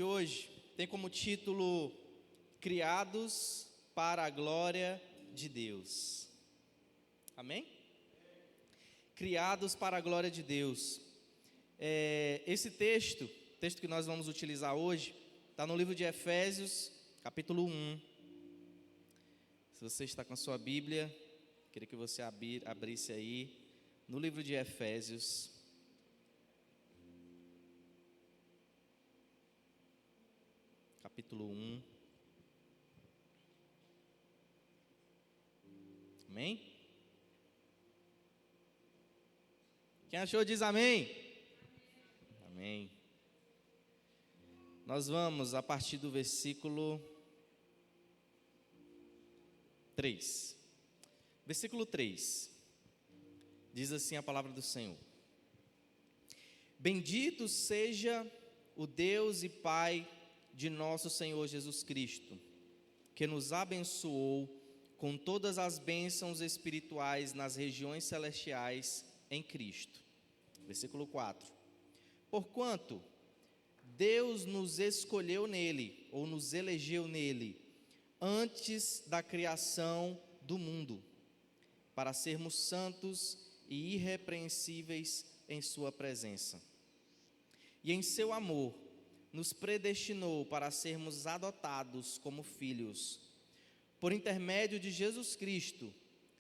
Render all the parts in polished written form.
de hoje tem como título Criados para a Glória de Deus. Amém? Criados para a glória de Deus. Esse texto que nós vamos utilizar hoje, está no livro de Efésios, capítulo 1. Se você está com a sua Bíblia, queria que você abrisse aí, no livro de Efésios, capítulo 1. Amém? Quem achou diz amém. Amém. Nós vamos a partir do versículo 3. Versículo 3. Diz assim a palavra do Senhor: Bendito seja o Deus e Pai de nosso Senhor Jesus Cristo, que nos abençoou com todas as bênçãos espirituais nas regiões celestiais em Cristo. Versículo 4. Porquanto Deus nos escolheu nele, ou nos elegeu nele, antes da criação do mundo, para sermos santos e irrepreensíveis em sua presença. E em seu amor nos predestinou para sermos adotados como filhos, por intermédio de Jesus Cristo,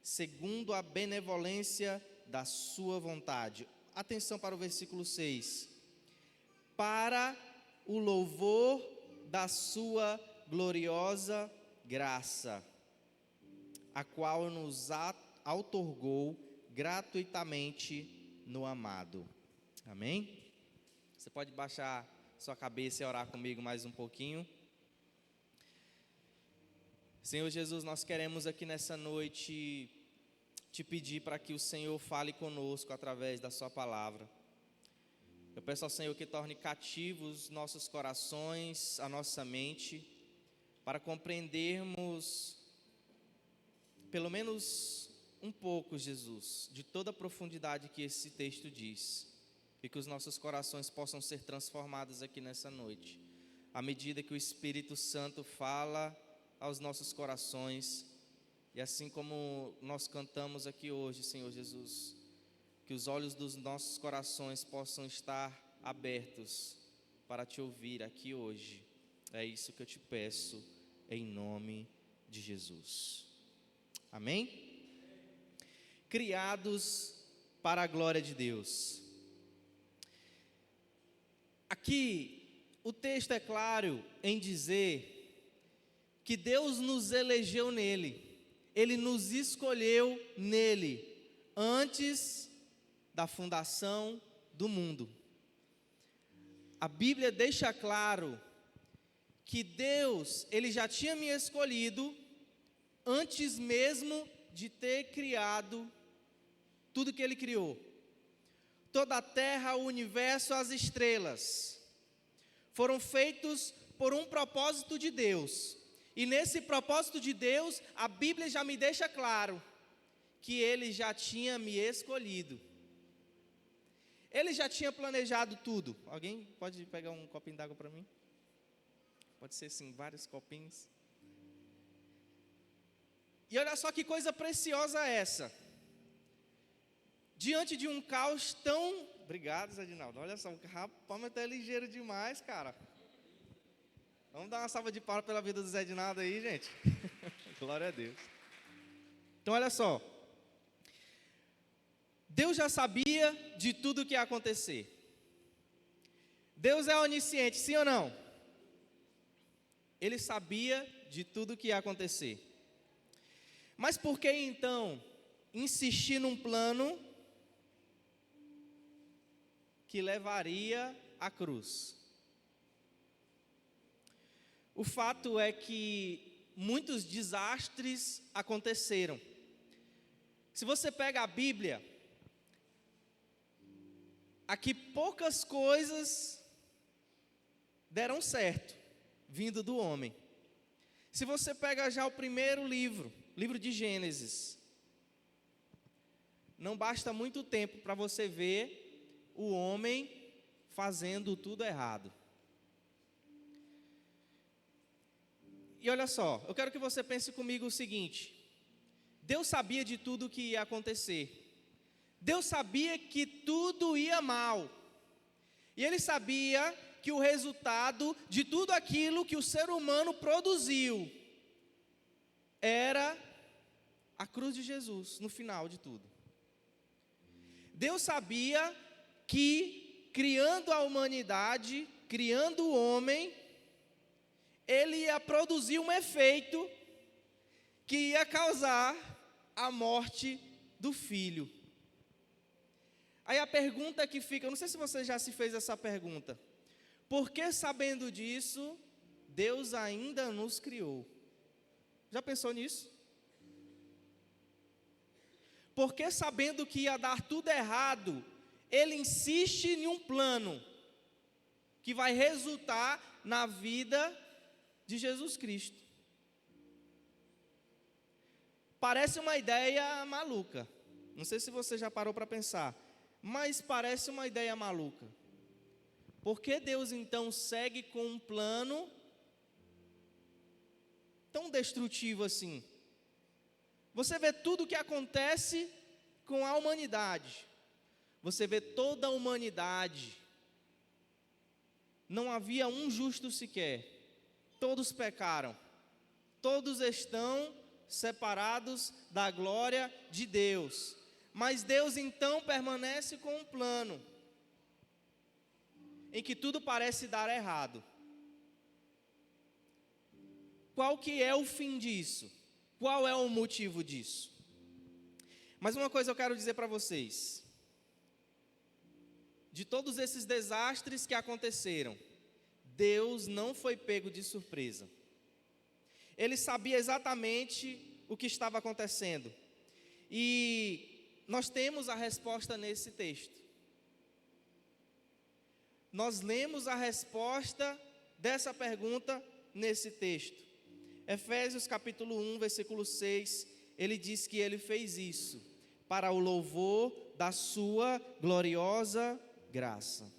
segundo a benevolência da sua vontade. Atenção para o versículo 6. Para o louvor da sua gloriosa graça, a qual nos outorgou gratuitamente no amado. Amém? Você pode baixar sua cabeça e orar comigo mais um pouquinho. Senhor Jesus, nós queremos aqui nessa noite te pedir para que o Senhor fale conosco através da sua palavra. Eu peço ao Senhor que torne cativos nossos corações, a nossa mente, para compreendermos pelo menos um pouco, Jesus, de toda a profundidade que esse texto diz, e que os nossos corações possam ser transformados aqui nessa noite, à medida que o Espírito Santo fala aos nossos corações, e assim como nós cantamos aqui hoje, Senhor Jesus, que os olhos dos nossos corações possam estar abertos para te ouvir aqui hoje. É isso que eu te peço, em nome de Jesus. Amém? Criados para a glória de Deus. Aqui, o texto é claro em dizer que Deus nos elegeu nele, Ele nos escolheu nele, antes da fundação do mundo. A Bíblia deixa claro que Deus, Ele já tinha me escolhido antes mesmo de ter criado tudo que Ele criou. Toda a terra, o universo, as estrelas foram feitos por um propósito de Deus. E nesse propósito de Deus, a Bíblia já me deixa claro que Ele já tinha me escolhido. Ele já tinha planejado tudo. Alguém pode pegar um copinho d'água para mim? Pode ser sim, vários copinhos. E olha só que coisa preciosa essa. Diante de um caos tão... Obrigado, Zé Dinaldo. Olha só, o rapaz está ligeiro demais, cara. Vamos dar uma salva de palmas pela vida do Zé Dinaldo aí, gente. Glória a Deus. Então, olha só. Deus já sabia de tudo o que ia acontecer. Deus é onisciente, sim ou não? Ele sabia de tudo o que ia acontecer. Mas por que então insistir num plano que levaria à cruz? O fato é que muitos desastres aconteceram. Se você pega a Bíblia, aqui poucas coisas deram certo, vindo do homem. Se você pega já o primeiro livro de Gênesis, não basta muito tempo para você ver o homem fazendo tudo errado. E olha só, eu quero que você pense comigo o seguinte: Deus sabia de tudo o que ia acontecer. Deus sabia que tudo ia mal. E Ele sabia que o resultado de tudo aquilo que o ser humano produziu era a cruz de Jesus, no final de tudo. Deus sabia que, criando a humanidade, criando o homem, Ele ia produzir um efeito que ia causar a morte do filho. Aí a pergunta que fica, eu não sei se você já se fez essa pergunta: por que, sabendo disso, Deus ainda nos criou? Já pensou nisso? Por que, sabendo que ia dar tudo errado, Ele insiste em um plano que vai resultar na vida de Jesus Cristo? Parece uma ideia maluca. Não sei se você já parou para pensar, mas parece uma ideia maluca. Por que Deus então segue com um plano tão destrutivo assim? Você vê tudo o que acontece com a humanidade. Você vê toda a humanidade. Não havia um justo sequer. Todos pecaram. Todos estão separados da glória de Deus. Mas Deus então permanece com um plano em que tudo parece dar errado. Qual que é o fim disso? Qual é o motivo disso? Mas uma coisa eu quero dizer para vocês: de todos esses desastres que aconteceram, Deus não foi pego de surpresa. Ele sabia exatamente o que estava acontecendo. E nós temos a resposta nesse texto. Nós lemos a resposta dessa pergunta nesse texto. Efésios capítulo 1, versículo 6, ele diz que ele fez isso para o louvor da sua gloriosa graça.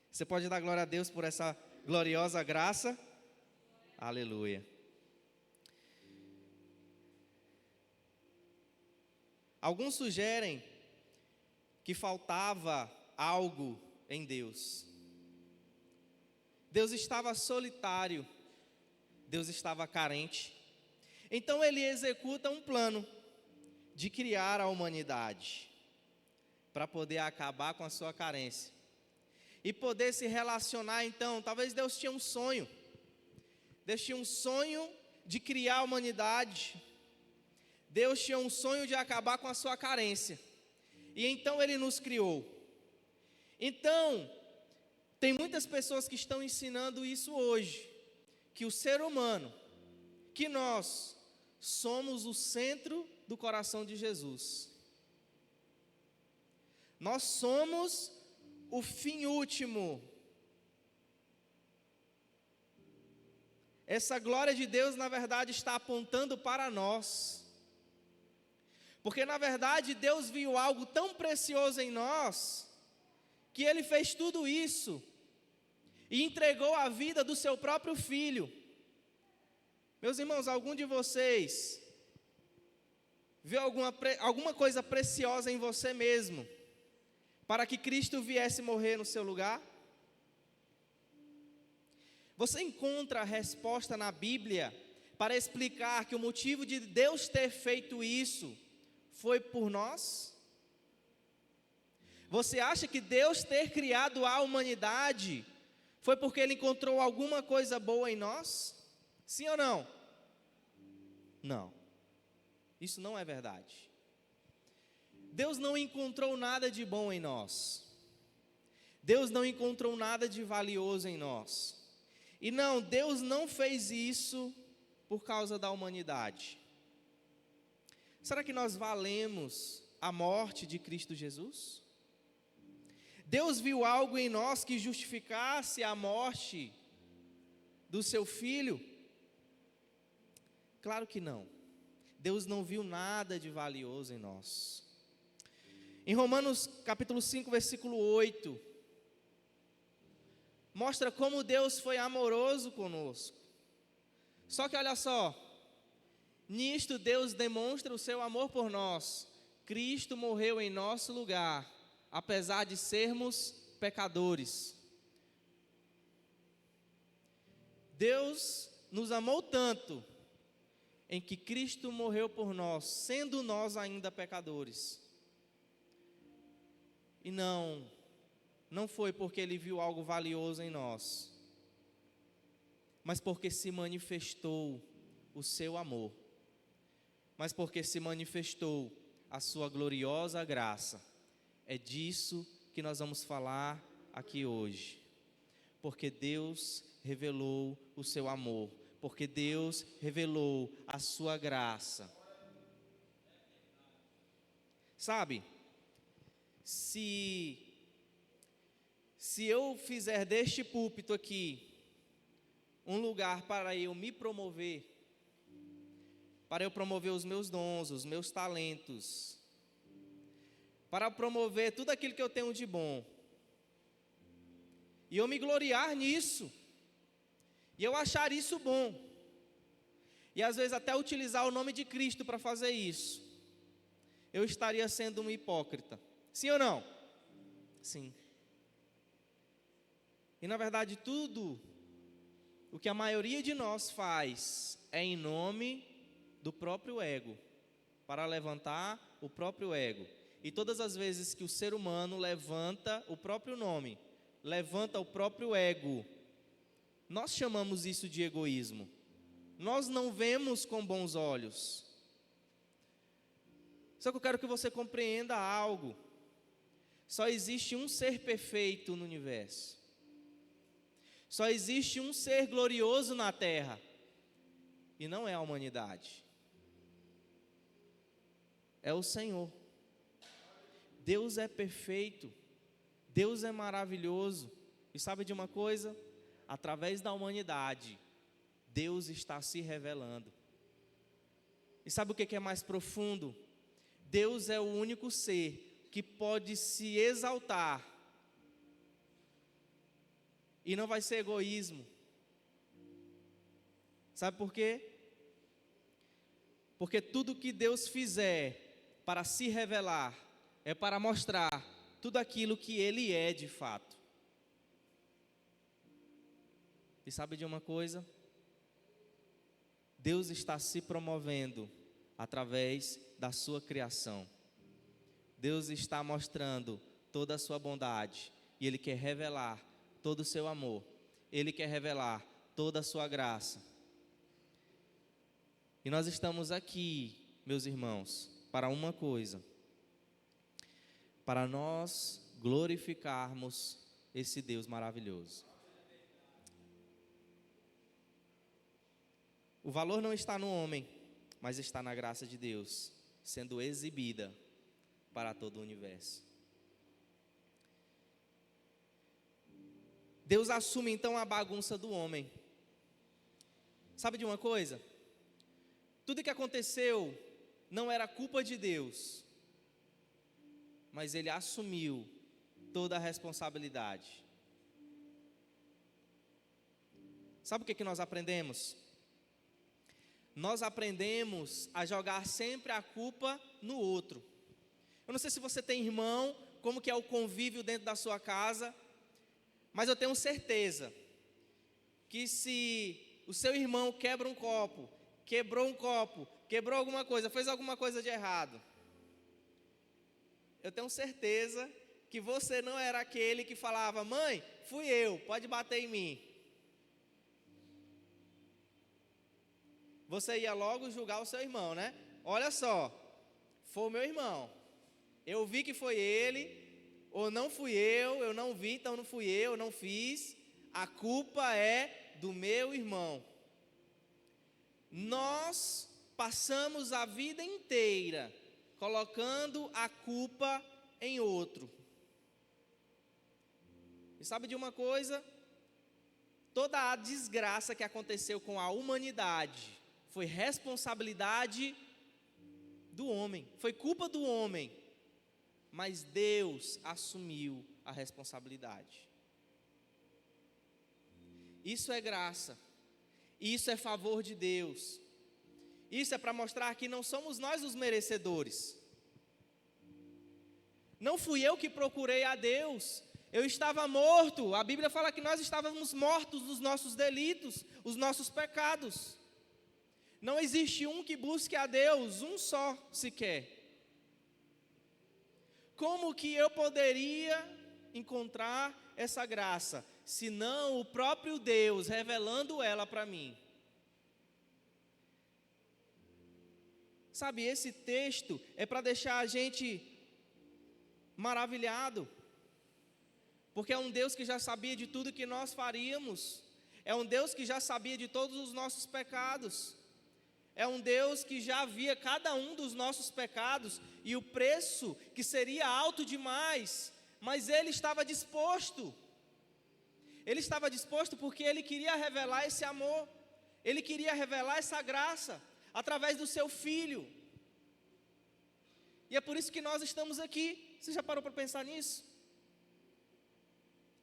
Você pode dar glória a Deus por essa gloriosa graça? Aleluia. Alguns sugerem que faltava algo em Deus. Deus estava solitário. Deus estava carente. Então Ele executa um plano de criar a humanidade para poder acabar com a sua carência e poder se relacionar. Então, talvez Deus tinha um sonho. Deus tinha um sonho de criar a humanidade. Deus tinha um sonho de acabar com a sua carência. E então Ele nos criou. Então, tem muitas pessoas que estão ensinando isso hoje, que o ser humano, que nós somos o centro do coração de Jesus. Nós somos o fim último. Essa glória de Deus, na verdade, está apontando para nós. Porque, na verdade, Deus viu algo tão precioso em nós, que Ele fez tudo isso e entregou a vida do seu próprio Filho. Meus irmãos, algum de vocês viu alguma coisa preciosa em você mesmo, para que Cristo viesse morrer no seu lugar? Você encontra a resposta na Bíblia para explicar que o motivo de Deus ter feito isso foi por nós? Você acha que Deus ter criado a humanidade foi porque Ele encontrou alguma coisa boa em nós? Sim ou não? Não. Isso não é verdade. Deus não encontrou nada de bom em nós. Deus não encontrou nada de valioso em nós. E não, Deus não fez isso por causa da humanidade. Será que nós valemos a morte de Cristo Jesus? Deus viu algo em nós que justificasse a morte do seu Filho? Claro que não. Deus não viu nada de valioso em nós. Em Romanos capítulo 5, versículo 8, mostra como Deus foi amoroso conosco. Só que olha só, nisto Deus demonstra o seu amor por nós. Cristo morreu em nosso lugar, apesar de sermos pecadores. Deus nos amou tanto, em que Cristo morreu por nós, sendo nós ainda pecadores. E não foi porque Ele viu algo valioso em nós, mas porque se manifestou o seu amor, mas porque se manifestou a sua gloriosa graça. É disso que nós vamos falar aqui hoje. Porque Deus revelou o seu amor, porque Deus revelou a sua graça. Sabe, se eu fizer deste púlpito aqui um lugar para eu me promover, para eu promover os meus dons, os meus talentos, para promover tudo aquilo que eu tenho de bom, e eu me gloriar nisso, e eu achar isso bom, e às vezes até utilizar o nome de Cristo para fazer isso, eu estaria sendo um hipócrita. Sim ou não? Sim. E na verdade tudo o que a maioria de nós faz é em nome do próprio ego, para levantar o próprio ego. E todas as vezes que o ser humano levanta o próprio nome, levanta o próprio ego, nós chamamos isso de egoísmo. Nós não vemos com bons olhos. Só que eu quero que você compreenda algo. Só existe um ser perfeito no universo. Só existe um ser glorioso na terra. E não é a humanidade. É o Senhor. Deus é perfeito. Deus é maravilhoso. E sabe de uma coisa? Através da humanidade, Deus está se revelando. E sabe o que é mais profundo? Deus é o único ser que pode se exaltar. E não vai ser egoísmo. Sabe por quê? Porque tudo que Deus fizer para se revelar é para mostrar tudo aquilo que Ele é de fato. E sabe de uma coisa? Deus está se promovendo através da sua criação. Deus está mostrando toda a sua bondade. E Ele quer revelar todo o seu amor. Ele quer revelar toda a sua graça. E nós estamos aqui, meus irmãos, para uma coisa. Para nós glorificarmos esse Deus maravilhoso. O valor não está no homem, mas está na graça de Deus, sendo exibida para todo o universo. Deus assume então a bagunça do homem. Sabe de uma coisa? Tudo que aconteceu não era culpa de Deus, mas Ele assumiu toda a responsabilidade. Sabe o que nós aprendemos? Nós aprendemos a jogar sempre a culpa no outro. Eu não sei se você tem irmão, como que é o convívio dentro da sua casa, mas eu tenho certeza que se o seu irmão quebra um copo, quebrou alguma coisa, fez alguma coisa de errado, eu tenho certeza que você não era aquele que falava: mãe, fui eu, pode bater em mim. Você ia logo julgar o seu irmão, né? Olha só, foi o meu irmão, eu vi que foi ele, ou não fui eu não vi, então não fui eu não fiz, a culpa é do meu irmão. Nós passamos a vida inteira colocando a culpa em outro. E sabe de uma coisa? Toda a desgraça que aconteceu com a humanidade foi responsabilidade do homem, foi culpa do homem, mas Deus assumiu a responsabilidade. Isso é graça. Isso é favor de Deus. Isso é para mostrar que não somos nós os merecedores. Não fui eu que procurei a Deus. Eu estava morto. A Bíblia fala que nós estávamos mortos nos nossos delitos, os nossos pecados. Não existe um que busque a Deus, um só sequer. Como que eu poderia encontrar essa graça, se não o próprio Deus revelando ela para mim? Sabe, esse texto é para deixar a gente maravilhado, porque é um Deus que já sabia de tudo que nós faríamos, é um Deus que já sabia de todos os nossos pecados, é um Deus que já via cada um dos nossos pecados e o preço que seria alto demais, mas Ele estava disposto porque Ele queria revelar esse amor, Ele queria revelar essa graça através do seu Filho. E é por isso que nós estamos aqui. Você já parou para pensar nisso?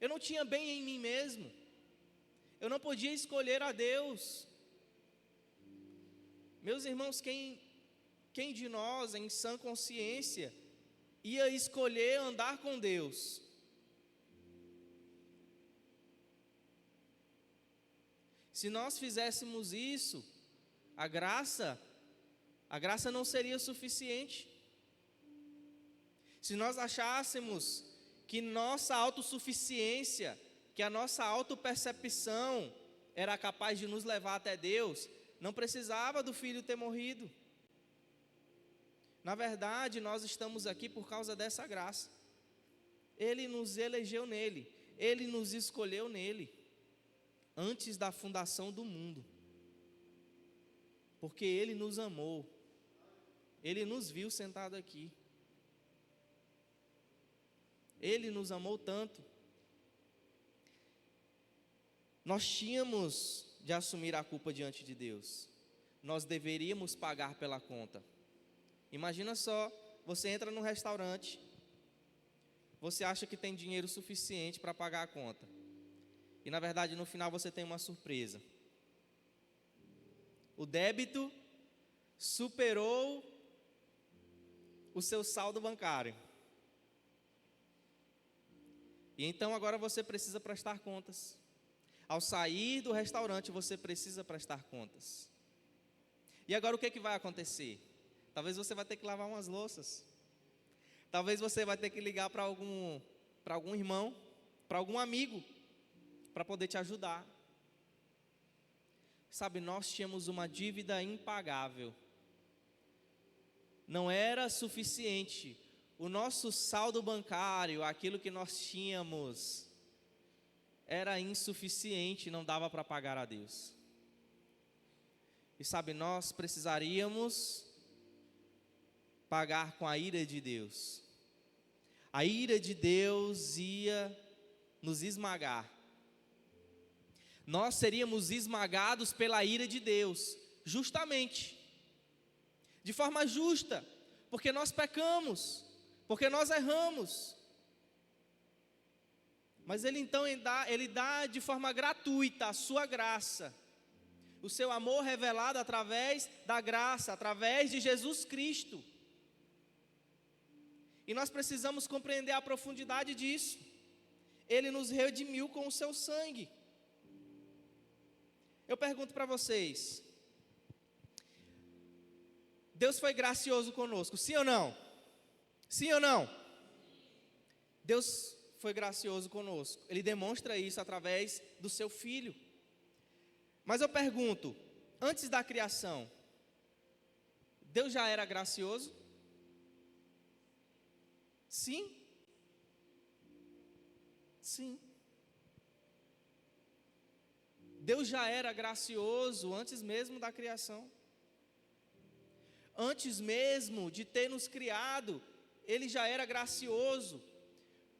Eu não tinha bem em mim mesmo. Eu não podia escolher a Deus. Meus irmãos, quem de nós, em sã consciência, ia escolher andar com Deus? Se nós fizéssemos isso, a graça não seria suficiente. Se nós achássemos que nossa autossuficiência, que a nossa autopercepção era capaz de nos levar até Deus, não precisava do Filho ter morrido. Na verdade, nós estamos aqui por causa dessa graça. Ele nos elegeu nele, Ele nos escolheu nele, antes da fundação do mundo. Porque Ele nos amou, Ele nos viu sentado aqui. Ele nos amou tanto. Nós tínhamos de assumir a culpa diante de Deus. Nós deveríamos pagar pela conta. Imagina só, você entra num restaurante, você acha que tem dinheiro suficiente para pagar a conta. E na verdade no final você tem uma surpresa. O débito superou o seu saldo bancário. E então agora você precisa prestar contas. Ao sair do restaurante você precisa prestar contas. E agora o que vai acontecer? Talvez você vai ter que lavar umas louças. Talvez você vai ter que ligar para algum irmão, para algum amigo, para poder te ajudar. Sabe, nós tínhamos uma dívida impagável. Não era suficiente. O nosso saldo bancário, aquilo que nós tínhamos, era insuficiente, não dava para pagar a Deus. E sabe, nós precisaríamos pagar com a ira de Deus. A ira de Deus ia nos esmagar. Nós seríamos esmagados pela ira de Deus, justamente, de forma justa, porque nós pecamos, porque nós erramos. Mas Ele então Ele dá de forma gratuita a sua graça, o seu amor revelado através da graça, através de Jesus Cristo. E nós precisamos compreender a profundidade disso. Ele nos redimiu com o seu sangue. Eu pergunto para vocês, Deus foi gracioso conosco, sim ou não? Sim ou não? Deus foi gracioso conosco. Ele demonstra isso através do seu Filho. Mas eu pergunto, antes da criação, Deus já era gracioso? Sim. Sim. Deus já era gracioso antes mesmo da criação. Antes mesmo de ter nos criado, Ele já era gracioso,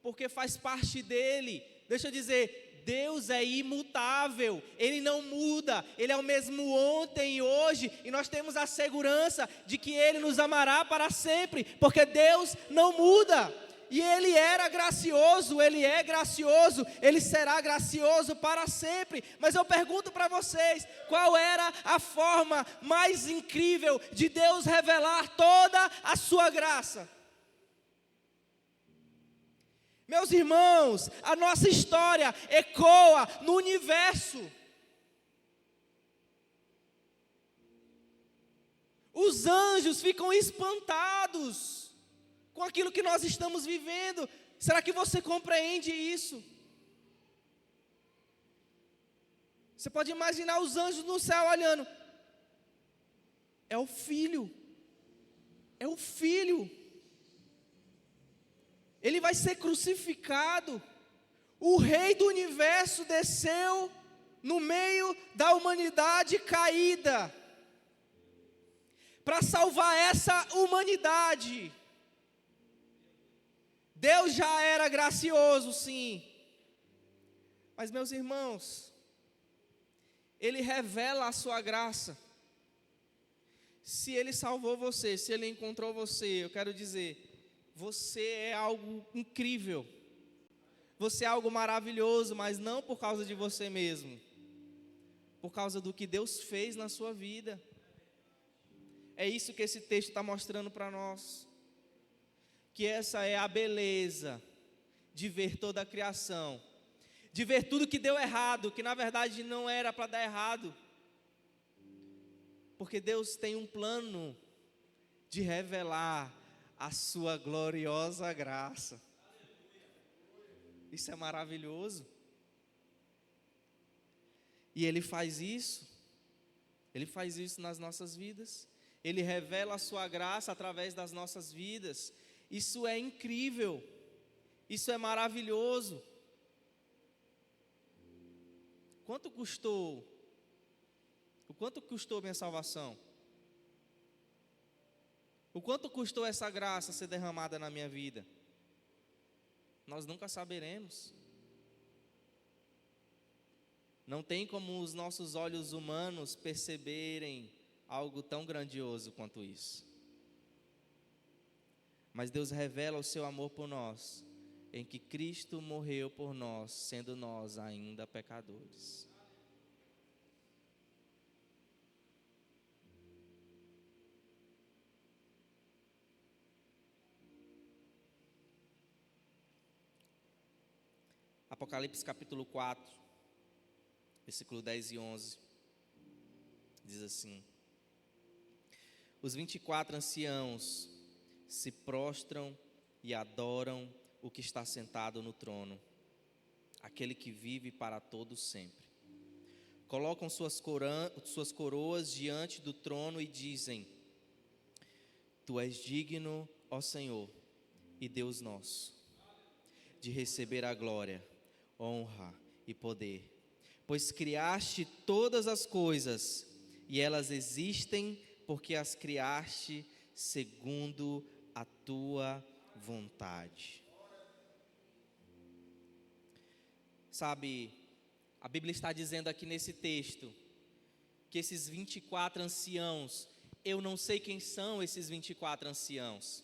porque faz parte dEle. Deixa eu dizer, Deus é imutável, Ele não muda, Ele é o mesmo ontem e hoje, e nós temos a segurança de que Ele nos amará para sempre, porque Deus não muda. E Ele era gracioso, Ele é gracioso, Ele será gracioso para sempre. Mas eu pergunto para vocês, qual era a forma mais incrível de Deus revelar toda a sua graça? Meus irmãos, a nossa história ecoa no universo. Os anjos ficam espantados com aquilo que nós estamos vivendo. Será que você compreende isso? Você pode imaginar os anjos no céu olhando. É o Filho. É o Filho. Ele vai ser crucificado. O Rei do Universo desceu no meio da humanidade caída para salvar essa humanidade. Deus já era gracioso, sim. Mas, meus irmãos, Ele revela a sua graça. Se Ele salvou você, se Ele encontrou você, eu quero dizer, você é algo incrível. Você é algo maravilhoso, mas não por causa de você mesmo. Por causa do que Deus fez na sua vida. É isso que esse texto está mostrando para nós. Que essa é a beleza de ver toda a criação. De ver tudo que deu errado, que na verdade não era para dar errado. Porque Deus tem um plano de revelar a sua gloriosa graça. Isso é maravilhoso. E Ele faz isso nas nossas vidas. Ele revela a sua graça através das nossas vidas. Isso é incrível. Isso é maravilhoso. Quanto custou minha salvação? O quanto custou essa graça ser derramada na minha vida? Nós nunca saberemos. Não tem como os nossos olhos humanos perceberem algo tão grandioso quanto isso. Mas Deus revela o seu amor por nós, em que Cristo morreu por nós, sendo nós ainda pecadores. Apocalipse capítulo 4, versículo 10 e 11, diz assim: Os 24 anciãos se prostram e adoram o que está sentado no trono, aquele que vive para todo sempre. Colocam suas coroas diante do trono e dizem: Tu és digno, ó Senhor e Deus nosso, de receber a glória, honra e poder, pois criaste todas as coisas, e elas existem porque as criaste segundo a tua vontade. Sabe, a Bíblia está dizendo aqui nesse texto, que esses 24 anciãos, eu não sei quem são esses 24 anciãos.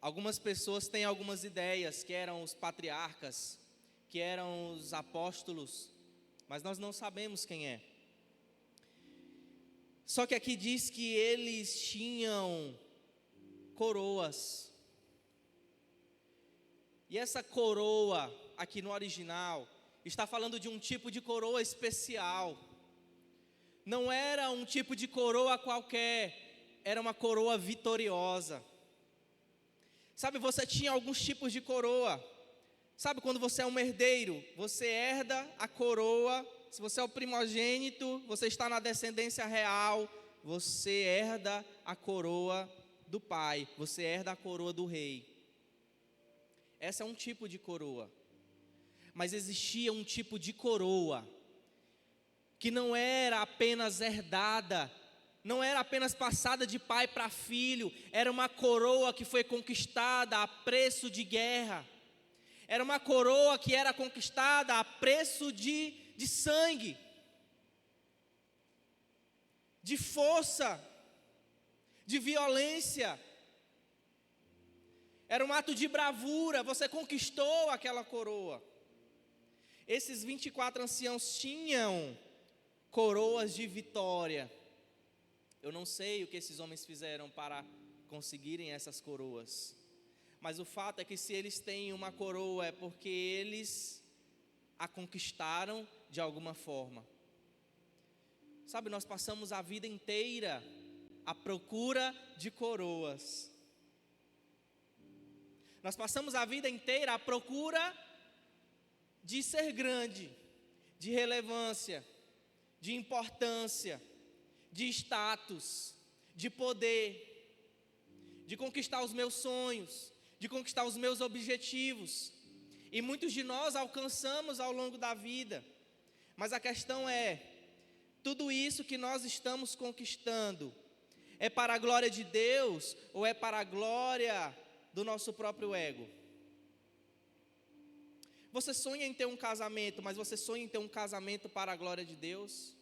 Algumas pessoas têm algumas ideias, que eram os patriarcas, que eram os apóstolos, mas nós não sabemos quem é. Só que aqui diz que eles tinham coroas. E essa coroa, aqui no original, está falando de um tipo de coroa especial. Não era um tipo de coroa qualquer, era uma coroa vitoriosa. Sabe, você tinha alguns tipos de coroa. Sabe quando você é um herdeiro, você herda a coroa. Se você é o primogênito, você está na descendência real, você herda a coroa do pai, você herda a coroa do rei. Essa é um tipo de coroa. Mas existia um tipo de coroa que não era apenas herdada, não era apenas passada de pai para filho, era uma coroa que foi conquistada a preço de guerra. Era uma coroa que era conquistada a preço de sangue, de força, de violência. Era um ato de bravura, você conquistou aquela coroa. Esses 24 anciãos tinham coroas de vitória. Eu não sei o que esses homens fizeram para conseguirem essas coroas, mas o fato é que se eles têm uma coroa é porque eles a conquistaram de alguma forma. Sabe, nós passamos a vida inteira à procura de coroas. Nós passamos a vida inteira à procura de ser grande, de relevância, de importância, de status, de poder, de conquistar os meus sonhos, de conquistar os meus objetivos. E muitos de nós alcançamos ao longo da vida. Mas a questão é, tudo isso que nós estamos conquistando é para a glória de Deus ou é para a glória do nosso próprio ego? Você sonha em ter um casamento, mas você sonha em ter um casamento para a glória de Deus?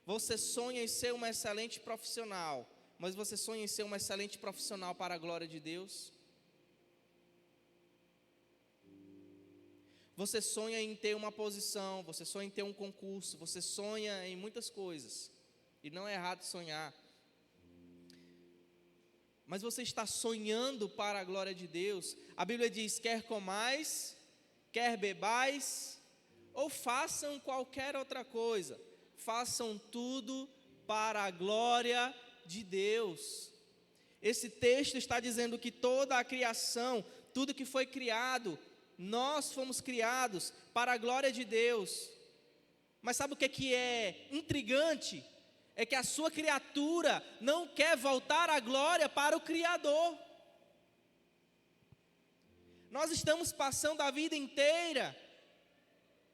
Você sonha em ser uma excelente profissional, mas você sonha em ser uma excelente profissional para a glória de Deus? Você sonha em ter uma posição, você sonha em ter um concurso, você sonha em muitas coisas, e não é errado sonhar. Mas você está sonhando para a glória de Deus? A Bíblia diz: quer comais, quer bebais, ou façam qualquer outra coisa, façam tudo para a glória de Deus. Esse texto está dizendo que toda a criação, tudo que foi criado, nós fomos criados para a glória de Deus. Mas sabe o que é intrigante? É que a sua criatura não quer voltar a glória para o Criador. Nós estamos passando a vida inteira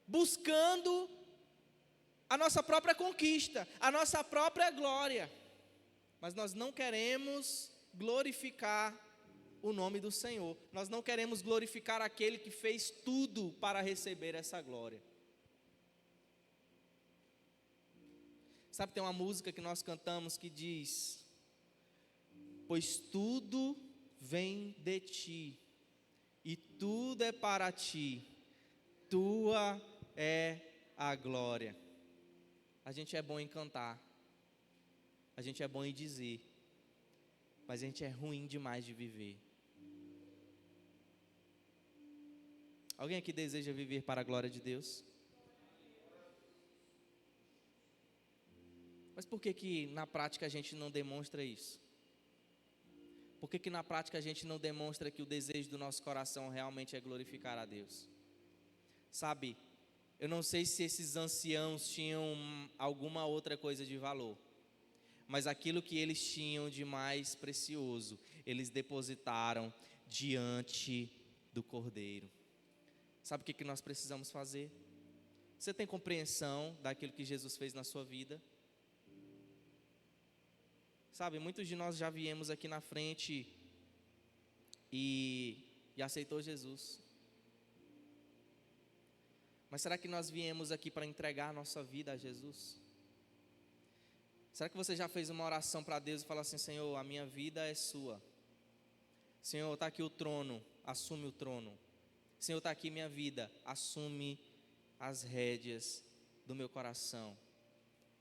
buscando a nossa própria conquista, a nossa própria glória, mas nós não queremos glorificar o nome do Senhor, nós não queremos glorificar aquele que fez tudo para receber essa glória. Sabe, tem uma música que nós cantamos que diz: pois tudo vem de ti, e tudo é para ti, tua é a glória. A gente é bom em cantar, a gente é bom em dizer, mas a gente é ruim demais de viver. Alguém aqui deseja viver para a glória de Deus? Mas por que na prática a gente não demonstra isso? Por que na prática a gente não demonstra que o desejo do nosso coração realmente é glorificar a Deus? Sabe, eu não sei se esses anciãos tinham alguma outra coisa de valor, mas aquilo que eles tinham de mais precioso, eles depositaram diante do Cordeiro. Sabe o que nós precisamos fazer? Você tem compreensão daquilo que Jesus fez na sua vida? Sabe, muitos de nós já viemos aqui na frente e aceitou Jesus. Mas será que nós viemos aqui para entregar a nossa vida a Jesus? Será que você já fez uma oração para Deus e falou assim: Senhor, a minha vida é sua. Senhor, está aqui o trono, assume o trono. Senhor, está aqui minha vida, assume as rédeas do meu coração.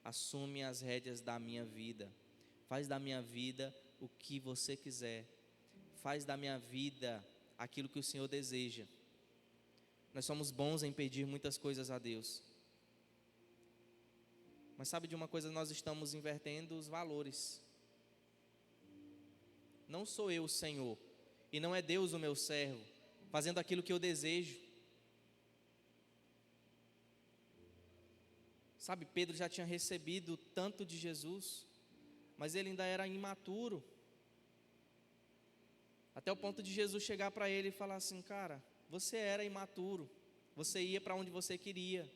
Assume as rédeas da minha vida. Faz da minha vida o que você quiser. Faz da minha vida aquilo que o Senhor deseja. Nós somos bons em pedir muitas coisas a Deus. Mas sabe de uma coisa, nós estamos invertendo os valores. Não sou eu o Senhor, e não é Deus o meu servo, fazendo aquilo que eu desejo. Sabe, Pedro já tinha recebido tanto de Jesus, mas ele ainda era imaturo. Até o ponto de Jesus chegar para ele e falar assim: cara, você era imaturo, você ia para onde você queria,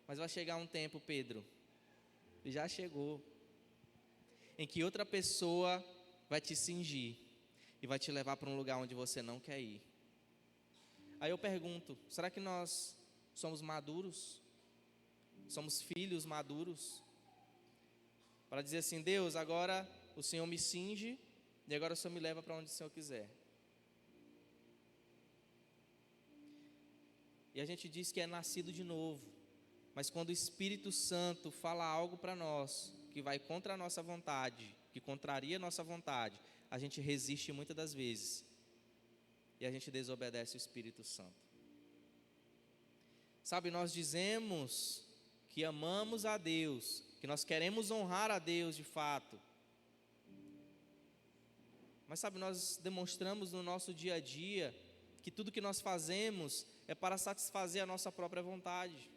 mas vai chegar um tempo, Pedro, e já chegou, em que outra pessoa vai te cingir e vai te levar para um lugar onde você não quer ir. Aí eu pergunto, será que nós somos maduros? Somos filhos maduros? Para dizer assim: Deus, agora o Senhor me cinge e agora o Senhor me leva para onde o Senhor quiser. e a gente diz que é nascido de novo. Mas quando o Espírito Santo fala algo para nós, que vai contra a nossa vontade, que contraria a nossa vontade, a gente resiste muitas das vezes. E a gente desobedece o Espírito Santo. Sabe, nós dizemos que amamos a Deus, que nós queremos honrar a Deus de fato. Mas sabe, nós demonstramos no nosso dia a dia que tudo que nós fazemos é para satisfazer a nossa própria vontade.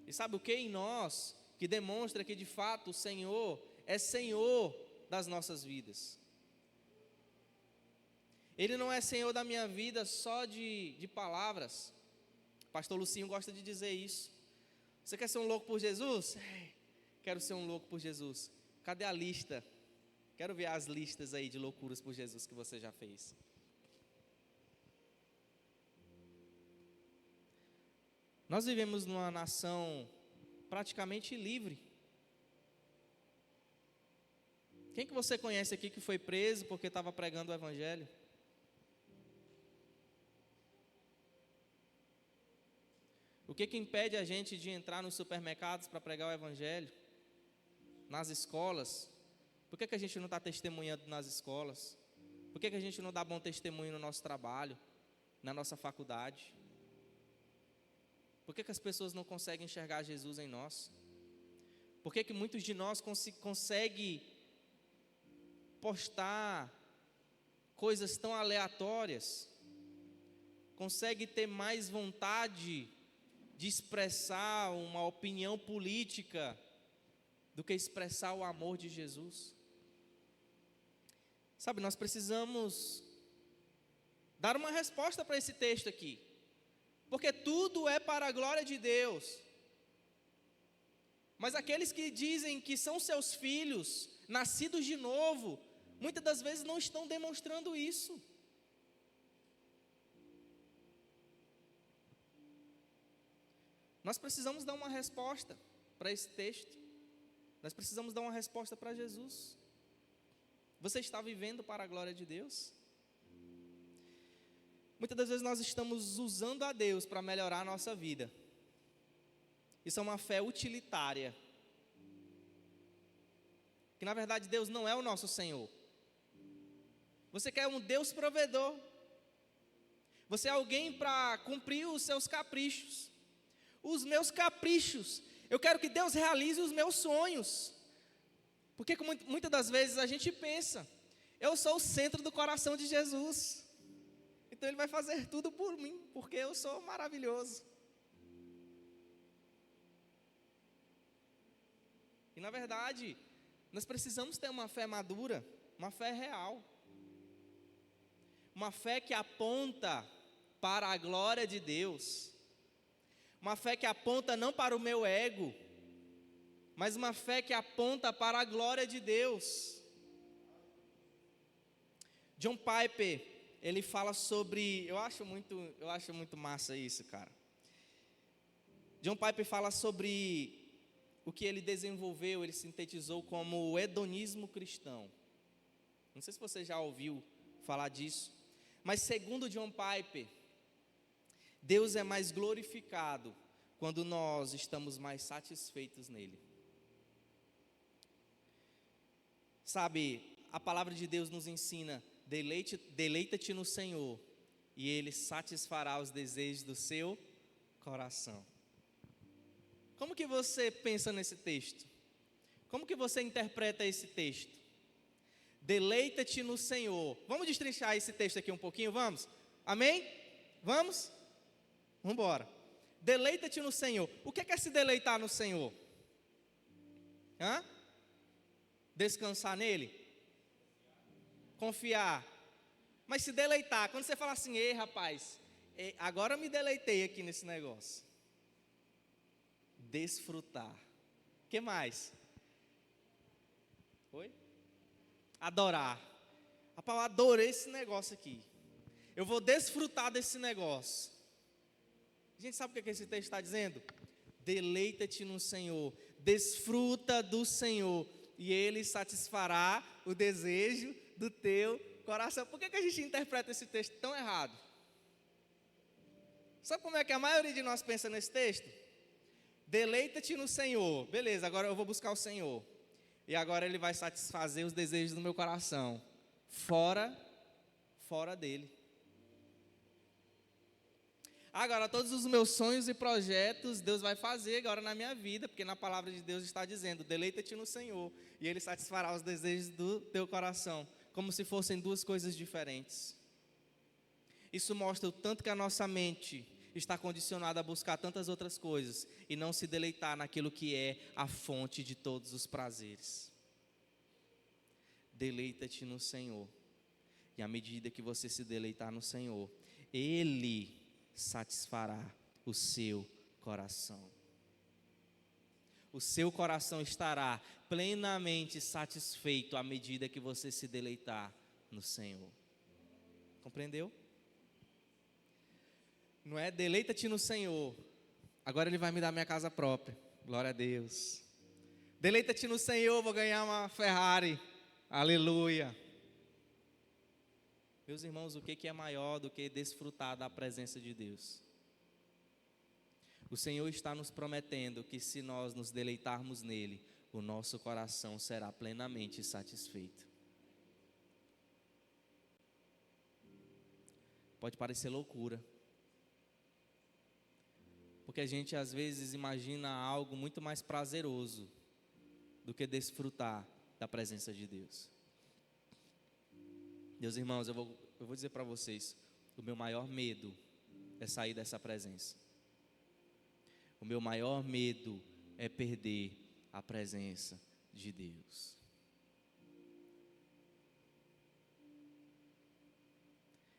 E sabe o que em nós que demonstra que de fato o Senhor é Senhor das nossas vidas? Ele não é Senhor da minha vida só de palavras. Pastor Lucinho gosta de dizer isso. Você quer ser um louco por Jesus? Quero ser um louco por Jesus. Cadê a lista? Quero ver as listas aí de loucuras por Jesus que você já fez. Nós vivemos numa nação praticamente livre. Quem que você conhece aqui que foi preso porque estava pregando o Evangelho? O que impede a gente de entrar nos supermercados para pregar o Evangelho? Nas escolas? Por que a gente não está testemunhando nas escolas? Por que a gente não dá bom testemunho no nosso trabalho, na nossa faculdade? Por que as pessoas não conseguem enxergar Jesus em nós? Por que muitos de nós conseguem postar coisas tão aleatórias? Conseguem ter mais vontade de expressar uma opinião política do que expressar o amor de Jesus? Sabe, nós precisamos dar uma resposta para esse texto aqui. Porque tudo é para a glória de Deus. Mas aqueles que dizem que são seus filhos, nascidos de novo, muitas das vezes não estão demonstrando isso. Nós precisamos dar uma resposta para esse texto. Nós precisamos dar uma resposta para Jesus. Você está vivendo para a glória de Deus? Muitas das vezes nós estamos usando a Deus para melhorar a nossa vida. Isso é uma fé utilitária. Que na verdade Deus não é o nosso Senhor. Você quer um Deus provedor. Você é alguém para cumprir os seus caprichos. Os meus caprichos. Eu quero que Deus realize os meus sonhos. Porque muitas das vezes a gente pensa, eu sou o centro do coração de Jesus. Então Ele vai fazer tudo por mim, porque eu sou maravilhoso. E na verdade, nós precisamos ter uma fé madura, uma fé real. Uma fé que aponta para a glória de Deus. Uma fé que aponta não para o meu ego, mas uma fé que aponta para a glória de Deus. John Piper, ele fala sobre, eu acho muito massa isso, cara. John Piper fala sobre o que ele desenvolveu, ele sintetizou como o hedonismo cristão. Não sei se você já ouviu falar disso, mas segundo John Piper, Deus é mais glorificado quando nós estamos mais satisfeitos nele. Sabe, a palavra de Deus nos ensina: deleita-te no Senhor, e Ele satisfará os desejos do seu coração. Como que você pensa nesse texto? Como que você interpreta esse texto? Deleita-te no Senhor. Vamos destrinchar esse texto aqui um pouquinho, vamos? Amém? Vamos? Vamos embora. Deleita-te no Senhor. O que é se deleitar no Senhor? Descansar nele? Confiar. Mas se deleitar, quando você fala assim, ei rapaz, agora eu me deleitei aqui nesse negócio. Desfrutar. O que mais? Oi? Adorar. Rapaz, eu adorei esse negócio aqui. Eu vou desfrutar desse negócio. A gente sabe o que esse texto está dizendo? Deleita-te no Senhor. Desfruta do Senhor. E Ele satisfará o desejo do teu coração. Por que a gente interpreta esse texto tão errado? Sabe como é que a maioria de nós pensa nesse texto? Deleita-te no Senhor. Beleza, agora eu vou buscar o Senhor. E agora Ele vai satisfazer os desejos do meu coração. Fora dele. Agora, todos os meus sonhos e projetos, Deus vai fazer agora na minha vida, porque na palavra de Deus está dizendo, deleita-te no Senhor, e Ele satisfará os desejos do teu coração, como se fossem duas coisas diferentes. Isso mostra o tanto que a nossa mente está condicionada a buscar tantas outras coisas, e não se deleitar naquilo que é a fonte de todos os prazeres. Deleita-te no Senhor, e à medida que você se deleitar no Senhor, Ele satisfará o seu coração. O seu coração estará plenamente satisfeito à medida que você se deleitar no Senhor. Compreendeu? Não é deleita-te no Senhor, agora Ele vai me dar minha casa própria, glória a Deus. Deleita-te no Senhor, vou ganhar uma Ferrari, aleluia. Meus irmãos, o que é maior do que desfrutar da presença de Deus? O Senhor está nos prometendo que se nós nos deleitarmos nele, o nosso coração será plenamente satisfeito. Pode parecer loucura, porque a gente às vezes imagina algo muito mais prazeroso do que desfrutar da presença de Deus. Meus irmãos, eu vou dizer para vocês, o meu maior medo é sair dessa presença. O meu maior medo é perder a presença de Deus.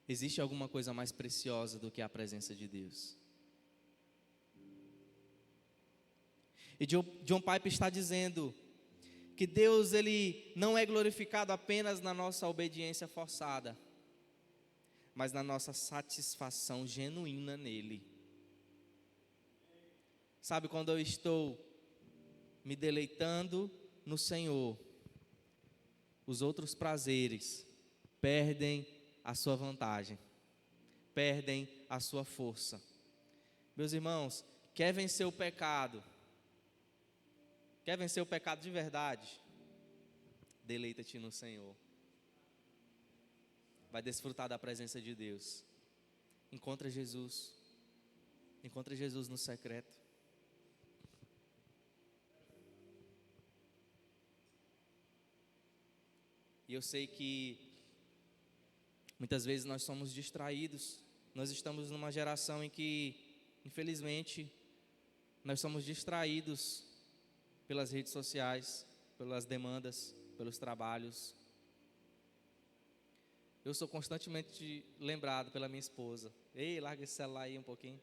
Existe alguma coisa mais preciosa do que a presença de Deus? E John Piper está dizendo que Deus, Ele não é glorificado apenas na nossa obediência forçada, mas na nossa satisfação genuína nele. Sabe, quando eu estou me deleitando no Senhor, os outros prazeres perdem a sua vantagem, perdem a sua força. Meus irmãos, quer vencer o pecado? Quer vencer o pecado de verdade? Deleita-te no Senhor. Vai desfrutar da presença de Deus. Encontra Jesus. Encontra Jesus no secreto. E eu sei que muitas vezes nós somos distraídos. Nós estamos numa geração em que, infelizmente, nós somos distraídos pelas redes sociais, pelas demandas, pelos trabalhos. Eu sou constantemente lembrado pela minha esposa. Ei, larga esse celular aí um pouquinho.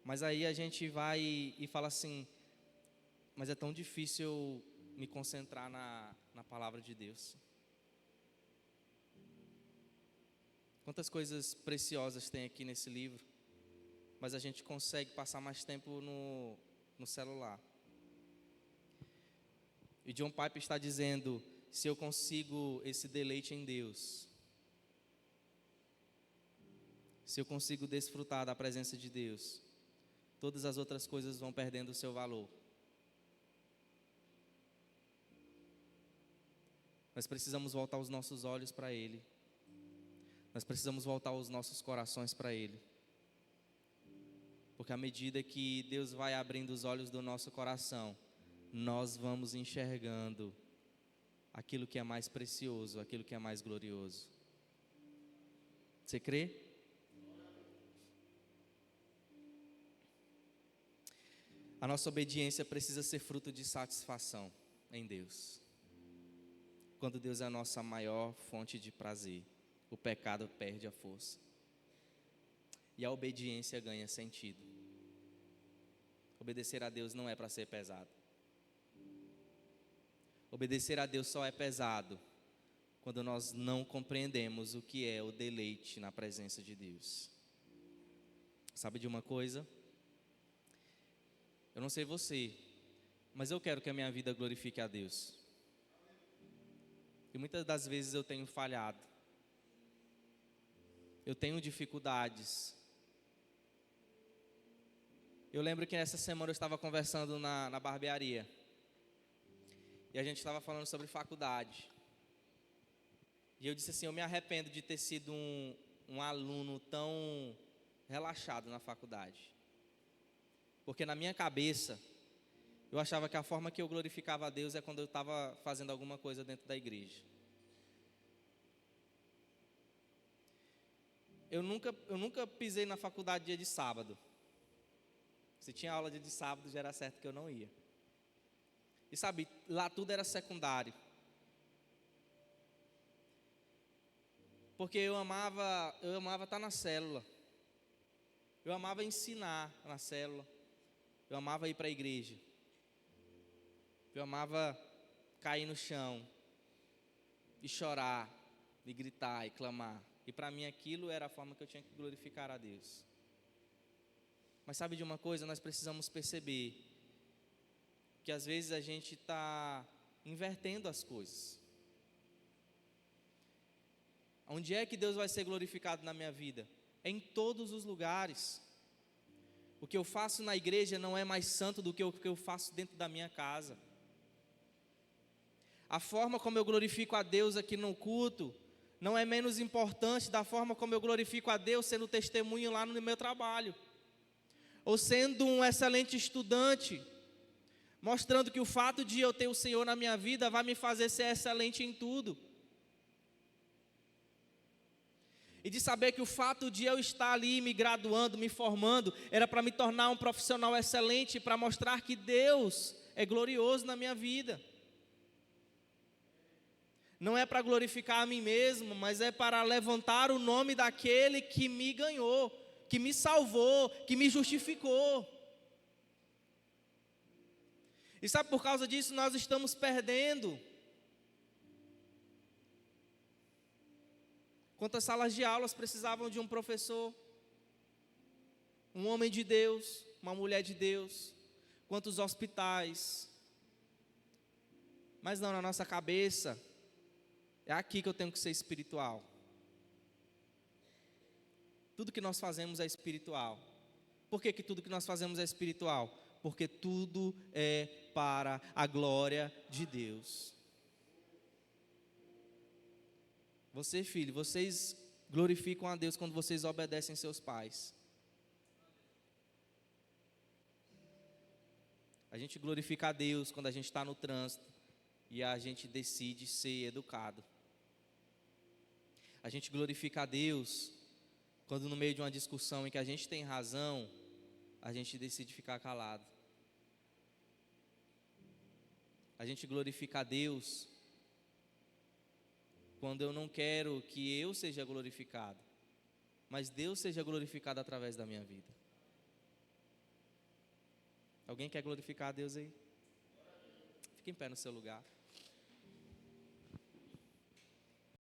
Mas aí a gente vai e fala assim, mas é tão difícil eu me concentrar na palavra de Deus. Quantas coisas preciosas tem aqui nesse livro, mas a gente consegue passar mais tempo no celular. E John Piper está dizendo, se eu consigo esse deleite em Deus, se eu consigo desfrutar da presença de Deus, todas as outras coisas vão perdendo o seu valor. Nós precisamos voltar os nossos olhos para Ele. Nós precisamos voltar os nossos corações para Ele. Porque à medida que Deus vai abrindo os olhos do nosso coração, nós vamos enxergando aquilo que é mais precioso, aquilo que é mais glorioso. Você crê? A nossa obediência precisa ser fruto de satisfação em Deus. Quando Deus é a nossa maior fonte de prazer, o pecado perde a força. E a obediência ganha sentido. Obedecer a Deus não é para ser pesado. Obedecer a Deus só é pesado quando nós não compreendemos o que é o deleite na presença de Deus. Sabe de uma coisa? Eu não sei você, mas eu quero que a minha vida glorifique a Deus. E muitas das vezes eu tenho falhado. Eu tenho dificuldades. Eu lembro que essa semana eu estava conversando na barbearia. E a gente estava falando sobre faculdade. E eu disse assim, eu me arrependo de ter sido um aluno tão relaxado na faculdade. Porque na minha cabeça, eu achava que a forma que eu glorificava a Deus é quando eu estava fazendo alguma coisa dentro da igreja. Eu nunca pisei na faculdade dia de sábado. Se tinha aula dia de sábado, já era certo que eu não ia. E sabe, lá tudo era secundário. Porque eu amava estar na célula. Eu amava ensinar na célula. Eu amava ir para a igreja. Eu amava cair no chão e chorar, e gritar, e clamar. E para mim aquilo era a forma que eu tinha que glorificar a Deus. Mas sabe de uma coisa? Nós precisamos perceber que às vezes a gente está invertendo as coisas. Onde é que Deus vai ser glorificado na minha vida? É em todos os lugares. O que eu faço na igreja não é mais santo do que o que eu faço dentro da minha casa. A forma como eu glorifico a Deus aqui no culto não é menos importante da forma como eu glorifico a Deus sendo testemunho lá no meu trabalho. Ou sendo um excelente estudante, mostrando que o fato de eu ter o Senhor na minha vida vai me fazer ser excelente em tudo. E de saber que o fato de eu estar ali me graduando, me formando, era para me tornar um profissional excelente, para mostrar que Deus é glorioso na minha vida. Não é para glorificar a mim mesmo, mas é para levantar o nome daquele que me ganhou, que me salvou, que me justificou. E sabe, por causa disso nós estamos perdendo. Quantas salas de aulas precisavam de um professor, um homem de Deus, uma mulher de Deus, quantos hospitais. Mas não, na nossa cabeça, é aqui que eu tenho que ser espiritual. Tudo que nós fazemos é espiritual. Por que tudo que nós fazemos é espiritual? Porque tudo é para a glória de Deus. Você, filho, vocês glorificam a Deus quando vocês obedecem seus pais. A gente glorifica a Deus quando a gente está no trânsito e a gente decide ser educado. A gente glorifica a Deus quando no meio de uma discussão em que a gente tem razão, a gente decide ficar calado. A gente glorifica a Deus quando eu não quero que eu seja glorificado, mas Deus seja glorificado através da minha vida. Alguém quer glorificar a Deus aí? Fique em pé no seu lugar.